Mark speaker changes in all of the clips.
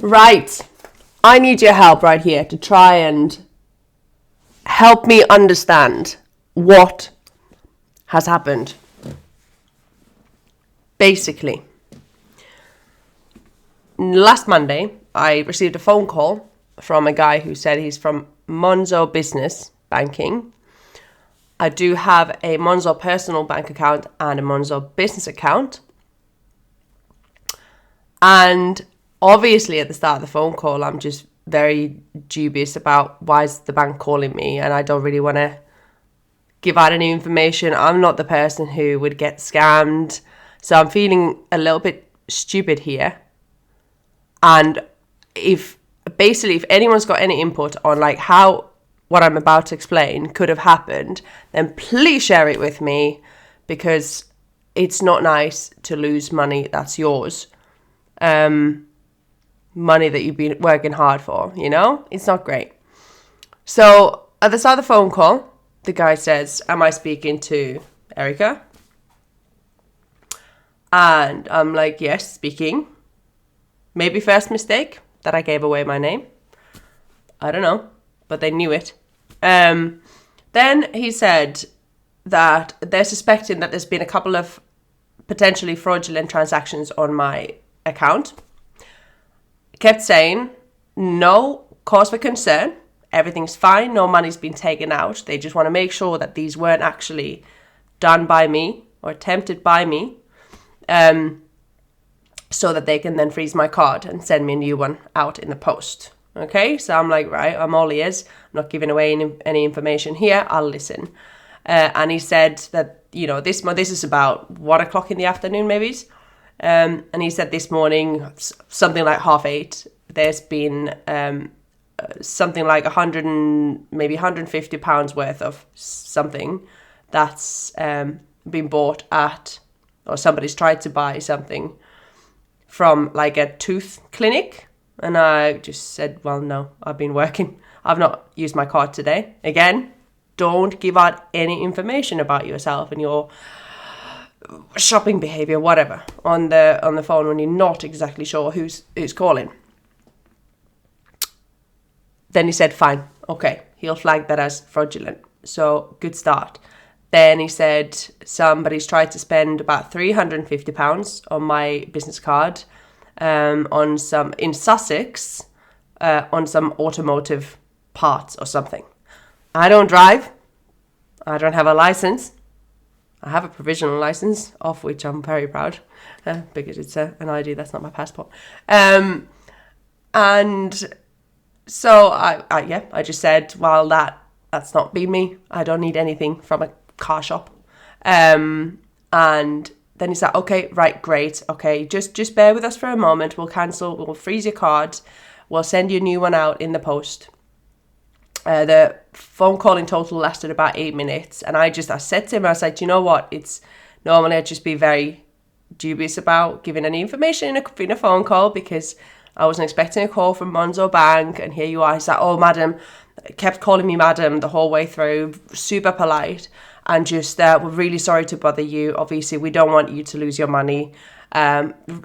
Speaker 1: Right. I need your help right here to try and help me understand what has happened. Basically, last Monday, I received a phone call from a guy who said he's from Monzo Business Banking. I do have a Monzo personal bank account and a Monzo business account. And obviously at the start of the phone call, I'm just very dubious about why is the bank calling me, and I don't really want to give out any information. I'm not the person who would get scammed. So I'm feeling a little bit stupid here. And if anyone's got any input on like how what I'm about to explain could have happened, then please share it with me, because it's not nice to lose money that's yours. Money that you've been working hard for, it's not great. So at the start of the phone call, the guy says, am I speaking to Erica? And I'm like, yes, speaking. Maybe first mistake that I gave away my name. I don't know, but they knew it. Then he said that they're suspecting that there's been a couple of potentially fraudulent transactions on my account. Kept saying, no cause for concern. Everything's fine. No money's been taken out. They just want to make sure that these weren't actually done by me or attempted by me, so that they can then freeze my card and send me a new one out in the post. Okay, so I'm like, right, I'm all ears. I'm not giving away any information here. I'll listen. And he said that, this is about 1 o'clock in the afternoon, maybe. And he said this morning, something like 8:30, there's been something like 100 and maybe £150 worth of something that's been bought at, or somebody's tried to buy something from like a tooth clinic. And I just said, well, no, I've been working. I've not used my card today. Again, don't give out any information about yourself and your shopping behavior, whatever, on the phone when you're not exactly sure who's calling. Then he said, fine, okay, he'll flag that as fraudulent. So good start. Then he said somebody's tried to spend about £350 on my business card, on some in Sussex, on some automotive parts or something. I don't drive. I don't have a license. I have a provisional license, of which I'm very proud, because it's an ID, that's not my passport. And so I just said, well, that's not been me. I don't need anything from a car shop. And then he said, okay, right, great. Okay, just bear with us for a moment. We'll freeze your card. We'll send you a new one out in the post. The phone call in total lasted about 8 minutes. And I said to him, I was like, you know what? It's normally I'd just be very dubious about giving any information in a phone call, because I wasn't expecting a call from Monzo Bank. And here you are. He's like, oh, madam, kept calling me madam the whole way through, super polite. And just, we're really sorry to bother you. Obviously, we don't want you to lose your money.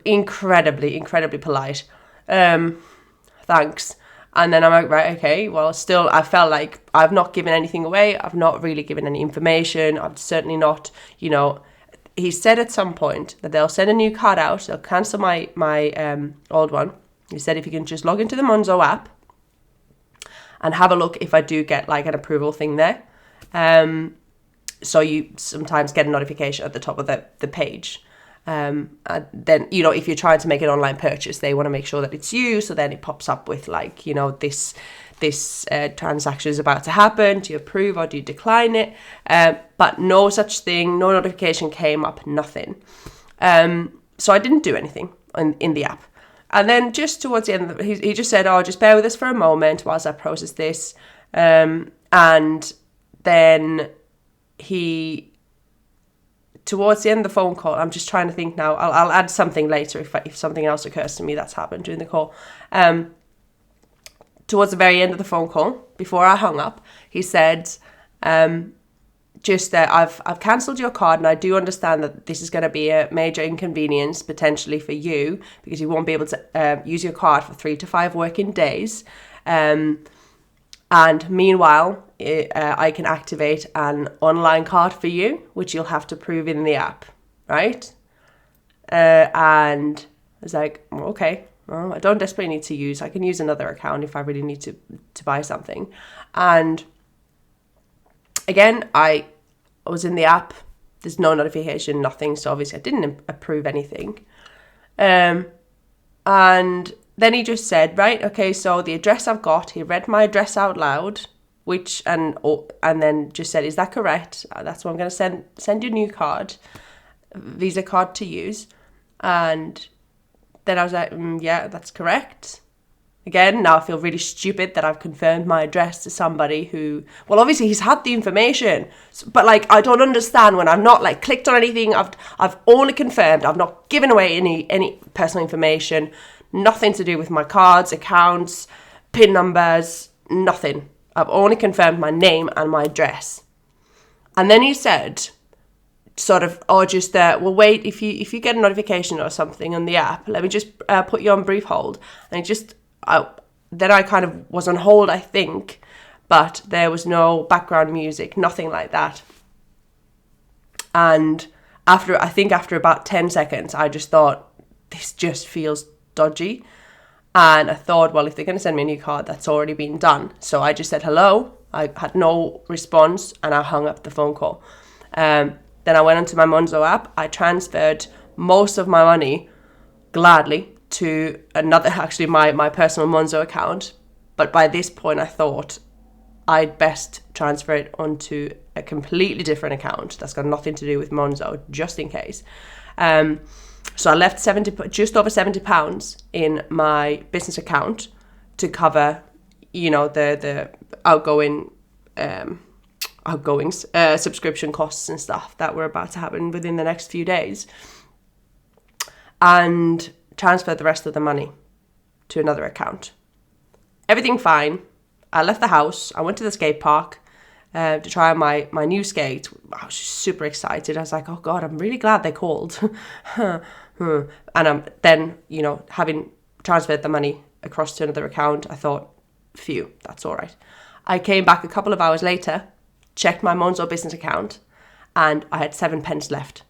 Speaker 1: Incredibly, incredibly polite. Thanks. And then I'm like, right, okay, well, still, I felt like I've not given anything away. I've not really given any information. I've certainly not, he said at some point that they'll send a new card out. They'll cancel my old one. He said if you can just log into the Monzo app and have a look if I do get like an approval thing there. So you sometimes get a notification at the top of the page. Then, if you're trying to make an online purchase, they want to make sure that it's you. So then it pops up with like, this transaction is about to happen. Do you approve or do you decline it? But no such thing, no notification came up, nothing. So I didn't do anything in the app. And then just towards the end, he just said, oh, just bear with us for a moment whilst I process this. And then towards the end of the phone call, I'm just trying to think now, I'll add something later if something else occurs to me that's happened during the call. Towards the very end of the phone call, before I hung up, he said, just that I've cancelled your card, and I do understand that this is going to be a major inconvenience potentially for you, because you won't be able to use your card for 3 to 5 working days. And meanwhile, I can activate an online card for you, which you'll have to prove in the app, right? And I was like, okay, well, I don't desperately need to use. I can use another account if I really need to buy something. And again, I was in the app. There's no notification, nothing. So obviously I didn't approve anything. And then he just said, right, okay, so the address I've got, he read my address out loud, and then just said, is that correct? That's what I'm going to send you a new card, Visa card to use. And then I was like, yeah, that's correct. Again, now I feel really stupid that I've confirmed my address to somebody who, well, obviously he's had the information, but like, I don't understand when I've not like clicked on anything. I've only confirmed. I've not given away any personal information, nothing to do with my cards, accounts, PIN numbers, nothing. I've only confirmed my name and my address. And then he said, sort of, well, wait, if you get a notification or something on the app, let me just put you on brief hold. And then I kind of was on hold, I think, but there was no background music, nothing like that. And after about 10 seconds, I just thought, this just feels dodgy. And I thought, well, if they're going to send me a new card, that's already been done. So I just said hello. I had no response, and I hung up the phone call. Then I went onto my Monzo app. I transferred most of my money gladly to my personal Monzo account. But by this point, I thought I'd best transfer it onto a completely different account that's got nothing to do with Monzo, just in case. So I left just over £70 in my business account to cover, the outgoings, subscription costs and stuff that were about to happen within the next few days, and transferred the rest of the money to another account. Everything fine. I left the house. I went to the skate park to try my new skate. I was super excited. I was like, oh God, I'm really glad they called. And then, having transferred the money across to another account, I thought, phew, that's all right. I came back a couple of hours later, checked my Monzo business account, and I had 7 pence left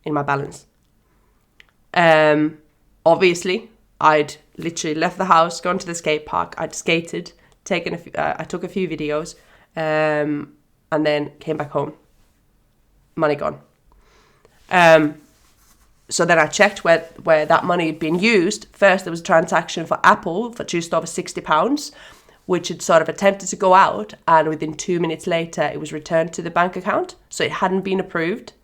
Speaker 1: in my balance. Obviously, I'd literally left the house, gone to the skate park, I'd skated, I took a few videos, and then came back home. Money gone. So then I checked where that money had been used. First, there was a transaction for Apple for just over £60, which had sort of attempted to go out, and within 2 minutes later, it was returned to the bank account. So it hadn't been approved.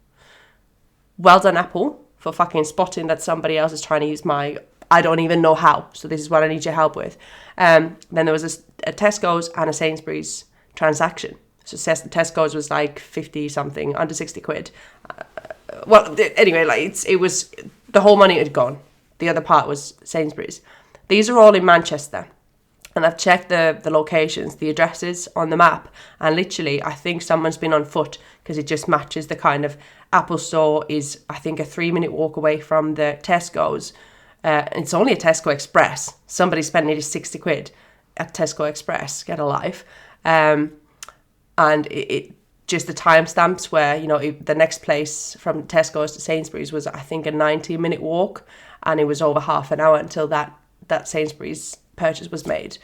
Speaker 1: Well done, Apple, for fucking spotting that somebody else is trying to use I don't even know how. So this is what I need your help with. Then there was a Tesco's and a Sainsbury's transaction. So Tesco's was like 50 something, under 60 quid. Anyway, it was, the whole money had gone. The other part was Sainsbury's. These are all in Manchester. And I've checked the locations, the addresses on the map. And literally, I think someone's been on foot, because it just matches the kind of Apple store is, I think, a 3-minute walk away from the Tesco's. It's only a Tesco Express. Somebody spent nearly 60 quid at Tesco Express. Get a life. And it just the timestamps where, the next place from Tesco's to Sainsbury's was, I think, a 90-minute walk. And it was over half an hour until that Sainsbury's purchase was made.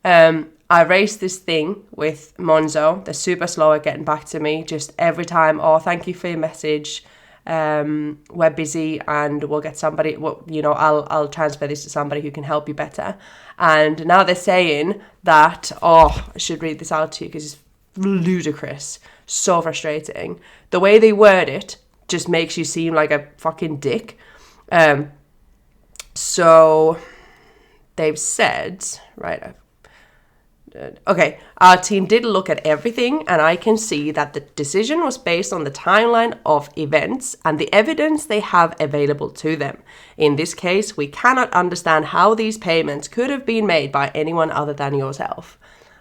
Speaker 1: I raised this thing with Monzo. They're super slow at getting back to me. Just every time, thank you for your message. We're busy and we'll get somebody, I'll transfer this to somebody who can help you better. And now they're saying that, I should read this out to you because it's ludicrous. So frustrating. The way they word it just makes you seem like a fucking dick. So they've said, right, okay, our team did look at everything, and I can see that the decision was based on the timeline of events and the evidence they have available to them. In this case, we cannot understand how these payments could have been made by anyone other than yourself.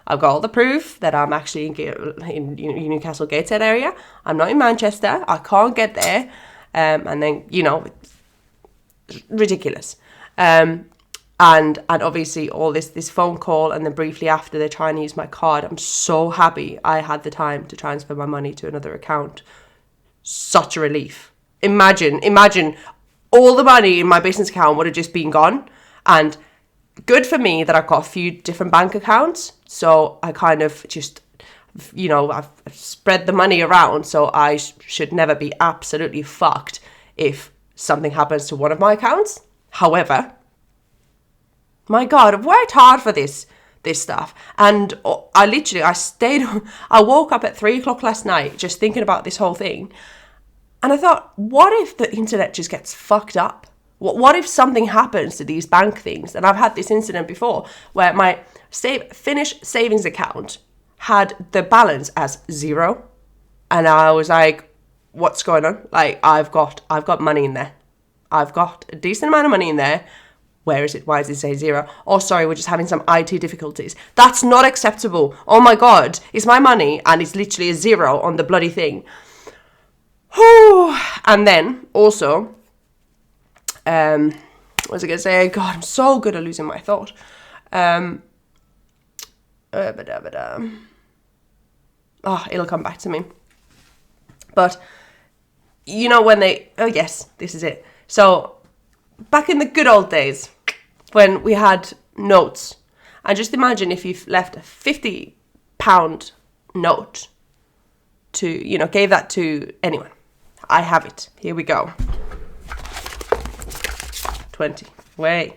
Speaker 1: I've got all the proof that I'm actually in Newcastle Gateshead area. I'm not in Manchester. I can't get there. And then, it's ridiculous. And obviously all this phone call, and then briefly after they're trying to use my card. I'm so happy I had the time to transfer my money to another account. Such a relief. Imagine all the money in my business account would have just been gone. And good for me that I've got a few different bank accounts. So I kind of just, I've spread the money around. So I should never be absolutely fucked if something happens to one of my accounts. However, my God, I've worked hard for this stuff. And I woke up at 3:00 last night just thinking about this whole thing. And I thought, what if the internet just gets fucked up? What if something happens to these bank things? And I've had this incident before where my Finnish savings account had the balance as 0. And I was like, what's going on? Like, I've got money in there. I've got a decent amount of money in there. Where is it? Why does it say 0? Oh, sorry, we're just having some IT difficulties. That's not acceptable. Oh my God, it's my money and it's literally a 0 on the bloody thing. And then also, what was I going to say? God, I'm so good at losing my thought. It'll come back to me. But, oh yes, this is it. So, back in the good old days, when we had notes, and just imagine if you've left a £50 note to, gave that to anyone. I have it. Here we go. 20. Wait.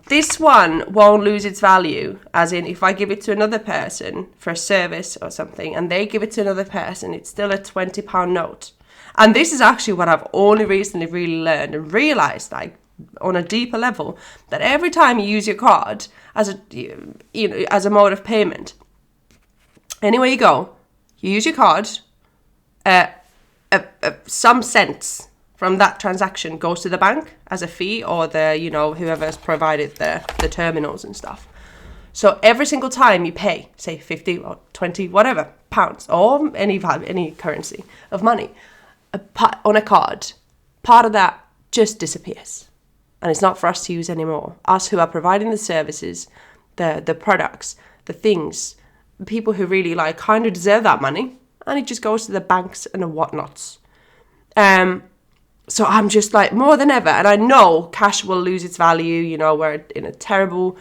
Speaker 1: This one won't lose its value, as in if I give it to another person for a service or something, and they give it to another person, it's still a £20 note. And this is actually what I've only recently really learned and realised, like, on a deeper level, that every time you use your card as a mode of payment, anywhere you go, you use your card, some cents from that transaction goes to the bank as a fee, or whoever's provided the terminals and stuff. So every single time you pay, say 50 or 20, whatever, pounds, or any currency of money, on a card, part of that just disappears. And it's not for us to use anymore. Us who are providing the services, the products, the things, the people who really kind of deserve that money, and it just goes to the banks and the whatnots. So I'm just more than ever, and I know cash will lose its value. We're in a terrible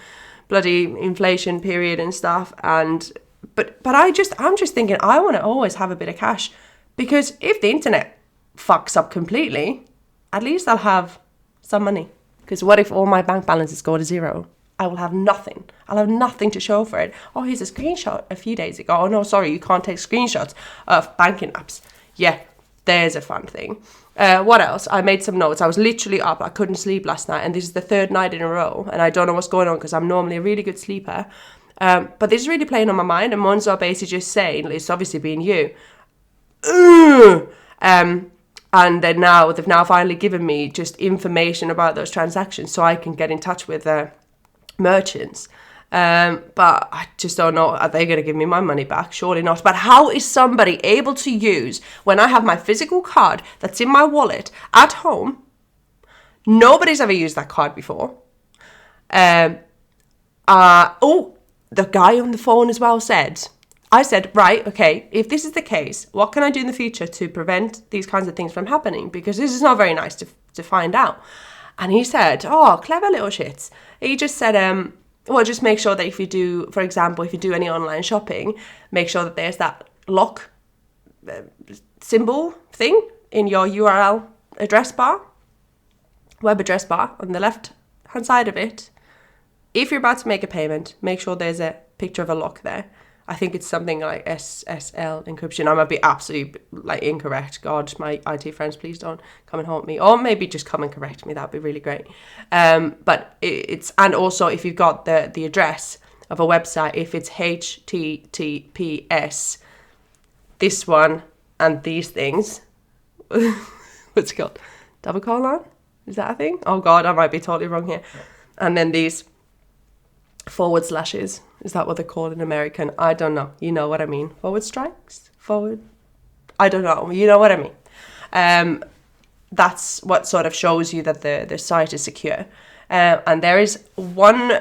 Speaker 1: bloody inflation period and stuff. But I'm just thinking I want to always have a bit of cash, because if the internet fucks up completely, at least I'll have some money. Because what if all my bank balances go to 0? I will have nothing. I'll have nothing to show for it. Oh, here's a screenshot a few days ago. Oh, no, sorry, you can't take screenshots of banking apps. Yeah, there's a fun thing. What else? I made some notes. I was literally up. I couldn't sleep last night. And this is the 3rd night in a row. And I don't know what's going on, because I'm normally a really good sleeper. But this is really playing on my mind. And Monzo basically just saying, it's obviously being you. And then they've now finally given me just information about those transactions so I can get in touch with merchants. But I just don't know, are they going to give me my money back? Surely not. But how is somebody able to use, when I have my physical card that's in my wallet at home, nobody's ever used that card before. The guy on the phone as well I said, right, okay, if this is the case, what can I do in the future to prevent these kinds of things from happening? Because this is not very nice to find out. And he said, oh, clever little shits. He just said, just make sure that if you do, for example, if you do any online shopping, make sure that there's that lock symbol thing in your URL address bar, web address bar on the left-hand side of it. If you're about to make a payment, make sure there's a picture of a lock there. I think it's something like SSL encryption. I might be absolutely incorrect. God, my IT friends, please don't come and haunt me. Or maybe just come and correct me. That'd be really great. But and also if you've got the address of a website, if it's HTTPS, this one and these things, what's it called? Double colon? Is that a thing? Oh God, I might be totally wrong here. And then these. forward slashes. Is that what they're called in American? I don't know. You know what I mean. Forward strikes? Forward? I don't know. You know what I mean. That's what sort of shows you that the site is secure. And there is one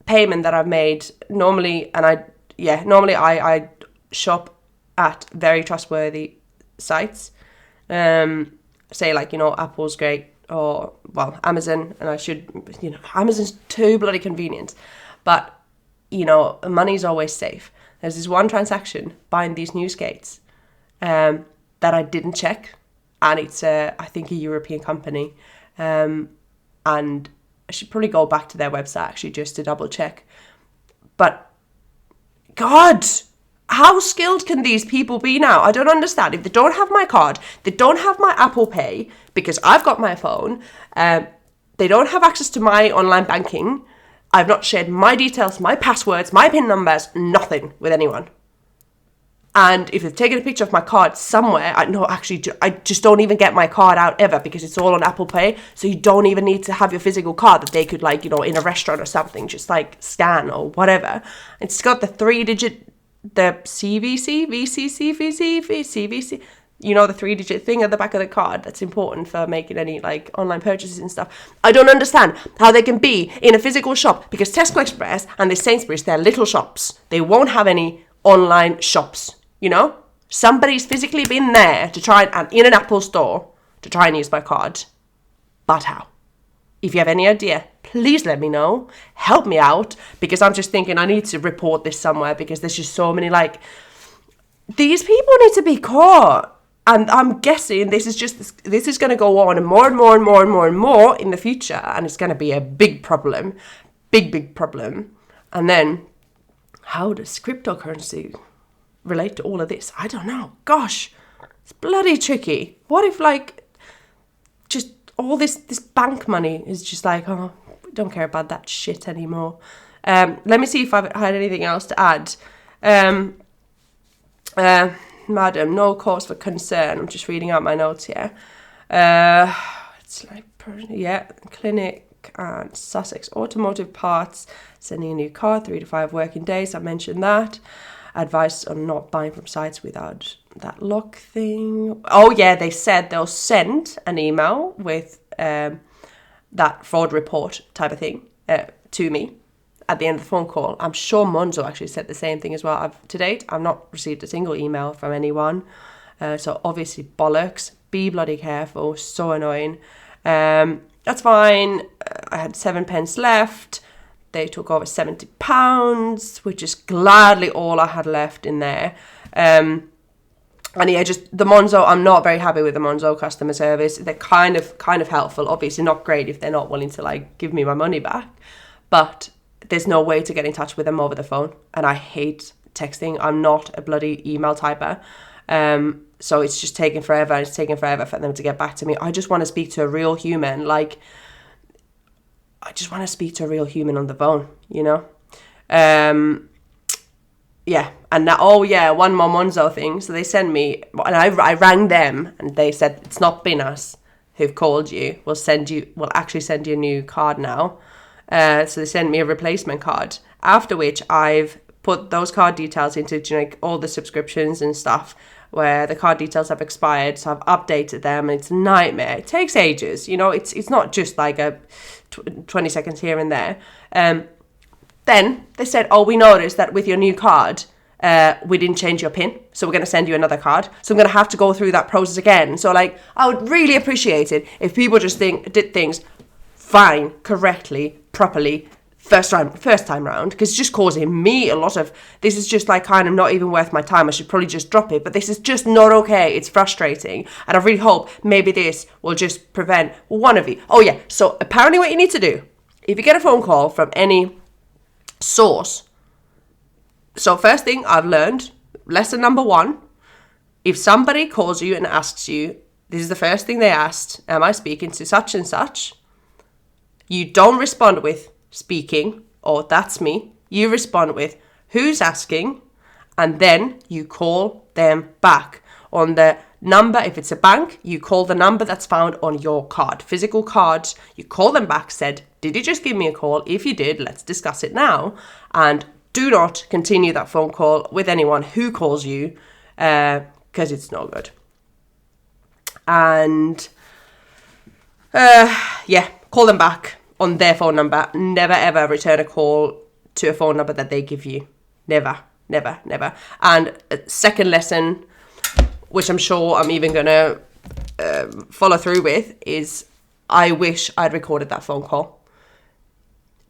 Speaker 1: payment that I've made normally, and I shop at very trustworthy sites. Say like, Apple's great, or well, Amazon, and Amazon's too bloody convenient. But, money's always safe. There's this one transaction buying these new skates that I didn't check. And it's, I think, a European company. And I should probably go back to their website, actually, just to double check. But, God, how skilled can these people be now? I don't understand. If they don't have my card, they don't have my Apple Pay, because I've got my phone. They don't have access to my online banking. I've not shared my details, my passwords, my PIN numbers, nothing with anyone. And if they've taken a picture of my card somewhere, I just don't even get my card out ever, because it's all on Apple Pay. So you don't even need to have your physical card that they could, in a restaurant or something, just scan or whatever. It's got the 3-digit, the CVC, VCC, CVC, the 3-digit thing at the back of the card that's important for making any online purchases and stuff. I don't understand how they can be in a physical shop, because Tesco Express and the Sainsbury's, they're little shops. They won't have any online shops, Somebody's physically been there to try and in an Apple store to try and use my card. But how? If you have any idea, please let me know. Help me out, because I'm just thinking I need to report this somewhere, because there's just so many these people need to be caught. And I'm guessing this is going to go on and more and more and more and more and more in the future. And it's going to be a big problem. Big problem. And then how does cryptocurrency relate to all of this? I don't know. Gosh, it's bloody tricky. What if just all this bank money is just we don't care about that shit anymore. Let me see if I've had anything else to add. Madam, no cause for concern. I'm just reading out my notes here. Clinic and Sussex Automotive Parts sending a new car, 3 to 5 working days. I mentioned that. Advice on not buying from sites without that lock thing. Oh yeah, they said they'll send an email with that fraud report type of thing to me at the end of the phone call. I'm sure Monzo actually said the same thing as well. To date, I've not received a single email from anyone. So obviously bollocks. Be bloody careful. So annoying. That's fine. I had 7 pence left. They took over £70, which is gladly all I had left in there. And yeah, just the Monzo, I'm not very happy with the Monzo customer service. They're kind of helpful. Obviously not great if they're not willing to give me my money back. But there's no way to get in touch with them over the phone. And I hate texting. I'm not a bloody email typer. So it's just taking forever. It's taking forever for them to get back to me. I just want to speak to a real human. I just want to speak to a real human on the phone, Yeah, and now, one more Monzo thing. So they sent me, and I rang them, and they said, it's not been us who've called you. We'll actually send you a new card now. So they sent me a replacement card, after which I've put those card details into all the subscriptions and stuff where the card details have expired. So I've updated them, and it's a nightmare. It takes ages, it's not just a 20 seconds here and there. Then they said, we noticed that with your new card, we didn't change your PIN, so we're going to send you another card. So I'm going to have to go through that process again. So I would really appreciate it if people just did things fine, correctly, properly, first time round, because it's just causing me a lot of, this is just kind of not even worth my time. I should probably just drop it, but this is just not okay. It's frustrating, and I really hope maybe this will just prevent one of you. Oh yeah, so apparently what you need to do, if you get a phone call from any source, so first thing I've learned, lesson number 1, if somebody calls you and asks you, this is the first thing they asked, am I speaking to such and such? You don't respond with speaking or that's me. You respond with who's asking, and then you call them back on the number, if it's a bank, you call the number that's found on your card, physical card. You call them back, said, did you just give me a call? If you did, let's discuss it now. And do not continue that phone call with anyone who calls you, because it's no good. And call them back on their phone number. Never ever return a call to a phone number that they give you. Never, never, never. And second lesson, which I'm sure I'm even going to follow through with, is I wish I'd recorded that phone call.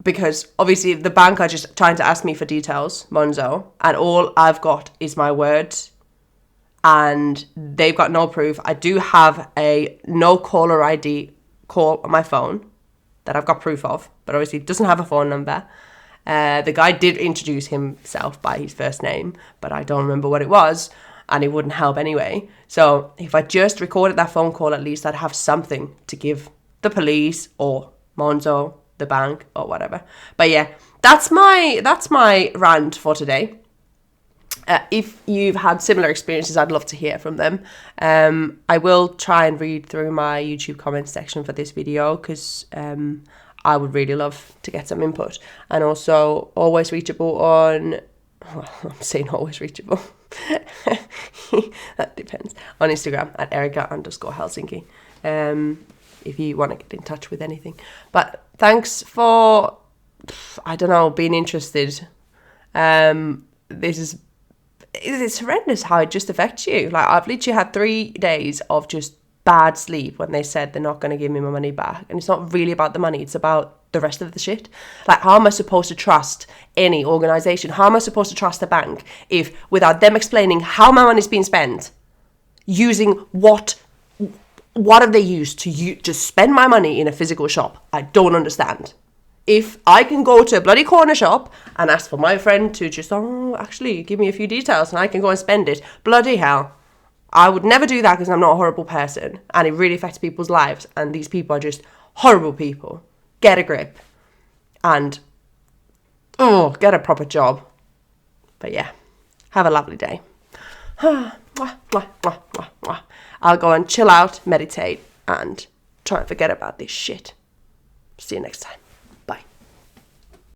Speaker 1: Because obviously the bank are just trying to ask me for details, Monzo, and all I've got is my word, and they've got no proof. I do have a no caller ID call on my phone that I've got proof of, but obviously it doesn't have a phone number. The guy did introduce himself by his first name, but I don't remember what it was, and it wouldn't help anyway. So if I just recorded that phone call, at least I'd have something to give the police or Monzo, the bank, or whatever. But yeah, that's my rant for today. If you've had similar experiences, I'd love to hear from them. I will try and read through my YouTube comment section for this video, because I would really love to get some input. And also, always reachable on... Well, I'm saying always reachable. That depends. On Instagram at Erica_Helsinki. If you want to get in touch with anything. But thanks for, I don't know, being interested. It's horrendous how it just affects you. Like, I've literally had 3 days of just bad sleep when they said they're not going to give me my money back. And it's not really about the money. It's about the rest of the shit. Like, how am I supposed to trust any organisation? How am I supposed to trust a bank if, without them explaining how my money's being spent, using what have they used to just spend my money in a physical shop? I don't understand. If I can go to a bloody corner shop and ask for my friend to just, actually give me a few details and I can go and spend it, bloody hell. I would never do that because I'm not a horrible person, and it really affects people's lives, and these people are just horrible people. Get a grip and get a proper job. But yeah, have a lovely day. I'll go and chill out, meditate, and try and forget about this shit. See you next time.